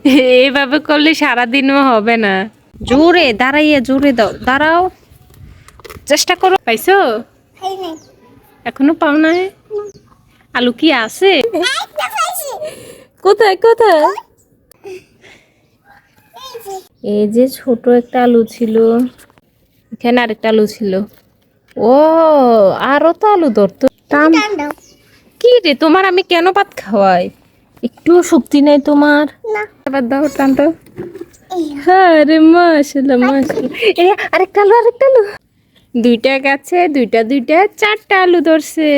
এইভাবে করলে সারাদিনও হবে না। জোরে দাঁড়াইয়া জোরে দাও, দাঁড়াও, চেষ্টা করো। পাইছো? এখনো পাও নাই? আলু কি আছে? কোথায় কোথায়? এই যে ছোট একটা আলু ছিল, এখানে আরেকটা আলু ছিল। ও, আরো তো আলু ধরতো। কি রে, তোমার আমি কেন ভাত খাওয়াই? একটু শক্তি নাই তোমার? এবার দাও, টান দাও। হ্যাঁ রে, মাশাআল্লাহ মাশাআল্লাহ। এ আরেকটা আলু, আরেকটা আলু। দুইটা গাছে দুইটা দুইটা চারটা আলু ধরছে।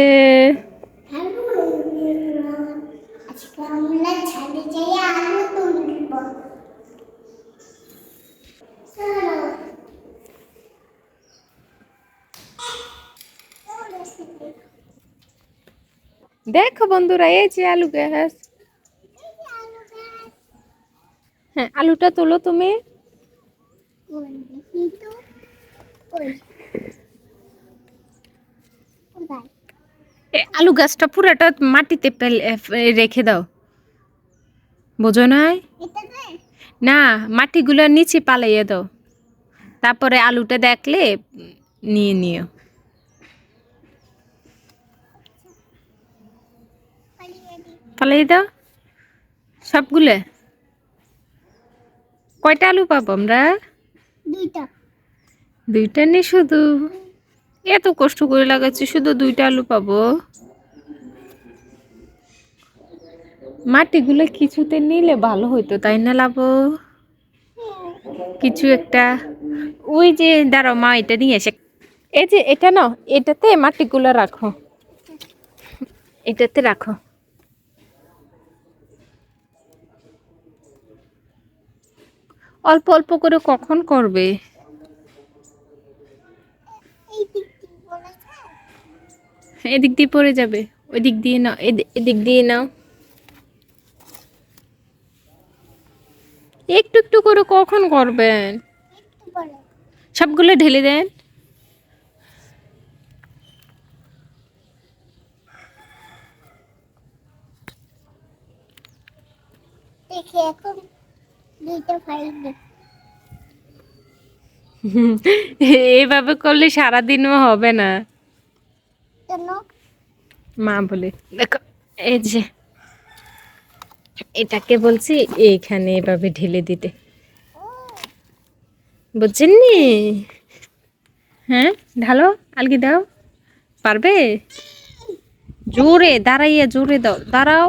দেখো বন্ধুরা, এই যে আলু গাছ। হ্যাঁ, আলুটা তোলো তুমি। আলু গাছটা পুরাটা মাটিতে রেখে দাও, বোঝো নাই? না, মাটিগুলো নিচে পালাইয়ে দাও, তারপরে আলুটা দেখলে নিয়ে নিও। পালাইয়ে দাও সবগুলো। কয়টা আলু পাবো আমরা? দুইটা নি শুধু? এত কষ্ট করে লাগাচ্ছি, শুধু দুইটা আলু পাবো? মাটিগুলো কিছুতে নিলে ভালো হইতো, তাই না লাবো? কিছু একটা, ওই যে দাঁড়াও, মা এটা নিয়ে এসে। এই যে এটা নাও, এটাতে মাটিগুলো রাখো, এটাতে রাখো। অল্প অল্প করে কখন করবে? এদিক দিয়ে পড়ে যাবে, ওই দিক দিয়ে নাও, এদিক দিয়ে নাও। একটু একটু করে কখন করবেন? সবগুলো ঢেলে দেন। এইভাবে করলে সারাদিনও হবে না। মা বলে দেখো, এই যে এটাকে বলছি এইখানে এভাবে ঢেলে দিতে, বুঝছেননি? হ্যাঁ, ঢালো, আলগি দাও। পারবে? জোরে দাঁড়াইয়া জোরে দাও, দাঁড়াও,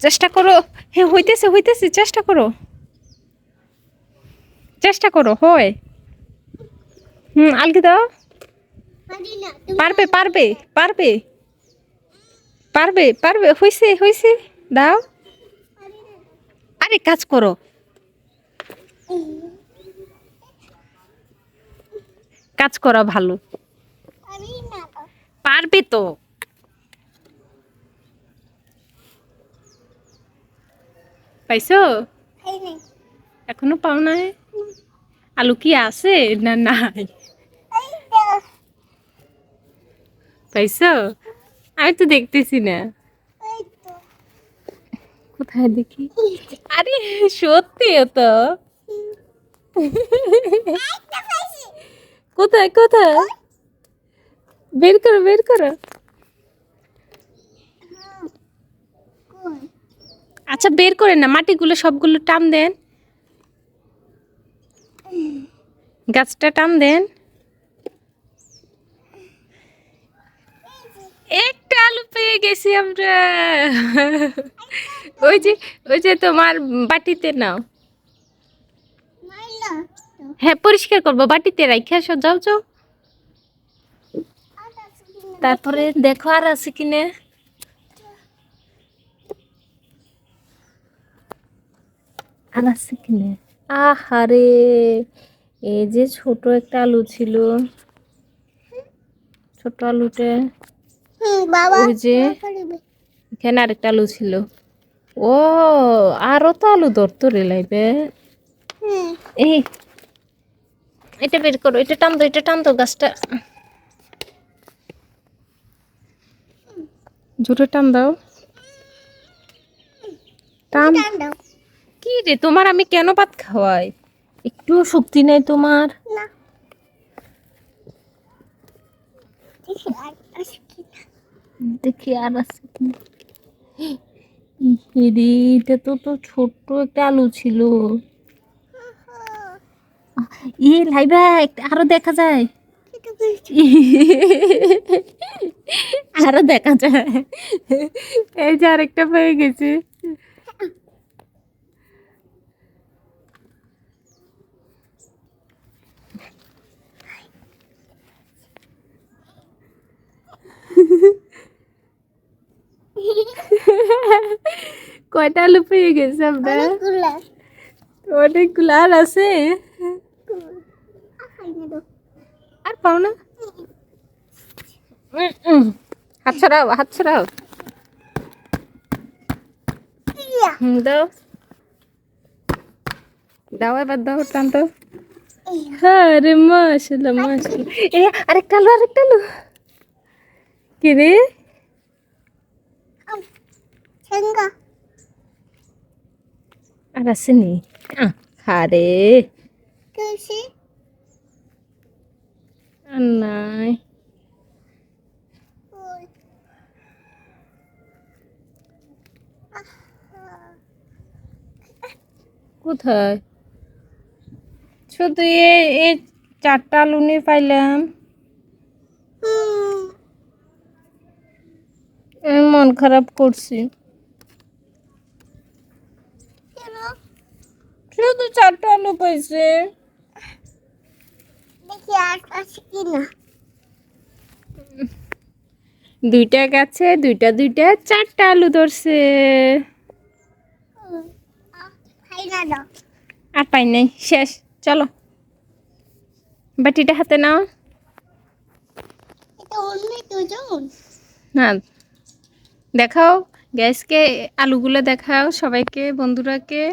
চেষ্টা করো। হ্যাঁ, হইতেছে হইতেছে, চেষ্টা করো, চেষ্টা করো, হয়। আলগি দাও। পারবে পারবে পারবে পারবে পারবে, হইছে হইছে, দাও। আরে কাজ করো, কাজ করা ভালো। পারবে তো। পাইছো? এখনো পাও নাই? আলু কি আছে না নাই? পাইছো? আমি তো দেখতেছি না। কোথায় দেখি? আরে সত্যি তো। কোথায় কোথায়? বের করো বের করো। আচ্ছা, বের করেন না, মাটিগুলো সবগুলো টান দেন, গাছটা টান দেন। একটা আলু পেয়ে গেছি আমরা। ওই যে, ওই যে তোমার বাটিতে নাও। হ্যাঁ, পরিষ্কার করবো, বাটিতে রাখা আসো, যাও যাও। তারপরে দেখো আর আছে কিনা। আর আছে কিনা? আহারে, এই যে ছোট একটা আলু ছিল, ছোট আলুটা। ওই যে এখানে আরেকটা আলু ছিল। ও, আরো তো আলু ধরতো রে লাইবে। এই, এটা বের করো, এটা টান দো, এটা টান দো, গাছটা জোরে টান দাও, টান। কি রে তোমার আমি কেন ভাত খাওয়াই? একটু শক্তি নেই তোমার? না দেখি আর আছে কি না। দেখি আর আছে কি। ইরে, এটা তো ছোট্ট একটা আলু ছিল। লাইবা আরো দেখা যায়। এটা বেশি আরো দেখা যায়। এই যে আরেকটা পেয়ে গেছে। কয়টা আলু পেয়ে গেছে আমরা? অনেকগুলা অনেকগুলো আর আছে। আর পাও না? হাত ছড়াও, হাত ছড়াও। দাও দাও, এবার দাও, টান তো। হ্যাঁ রে, মাশাআল্লাহ মাশাআল্লাহ। আরেকটা আলু, আরেকটা আলু। কি রে? ছেঙ্গা আর আসেনি? হারে, কেসি আর নাই। ওই কোথায়? শুধু এই 4টা আলু নিয়ে পাইলাম। আমি মন খারাপ করছি। কেন শুধু 4টা আলু পাইছে। দেখি আর আছে কি না। 2টা গাছে 2টা 4টা আলু ধরছে। খাই না দাও আর পাই নাই, শেষ। চলো, বাটিটা হাতে নাও। এটা অন্য দুজন না, দেখাও গ্যাসকে, আলুগুলো দেখাও সবাইকে, বন্ধুরাকে।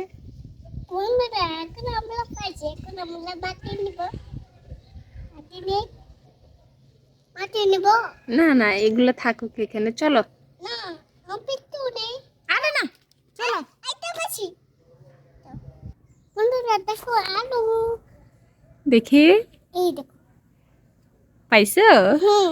বন্ধুরা এখন আমরা পাইছি, এখন আমরা বাটি নিব। বাটি নেই, বাটি নিব না না, এগুলো থাকুক এখানে, চলো। না। আমি তো নেই। আরে না, চলো। এটা পাচ্ছি বন্ধুরা, দেখো আলু। দেখি, এই দেখো পাইছো? হুম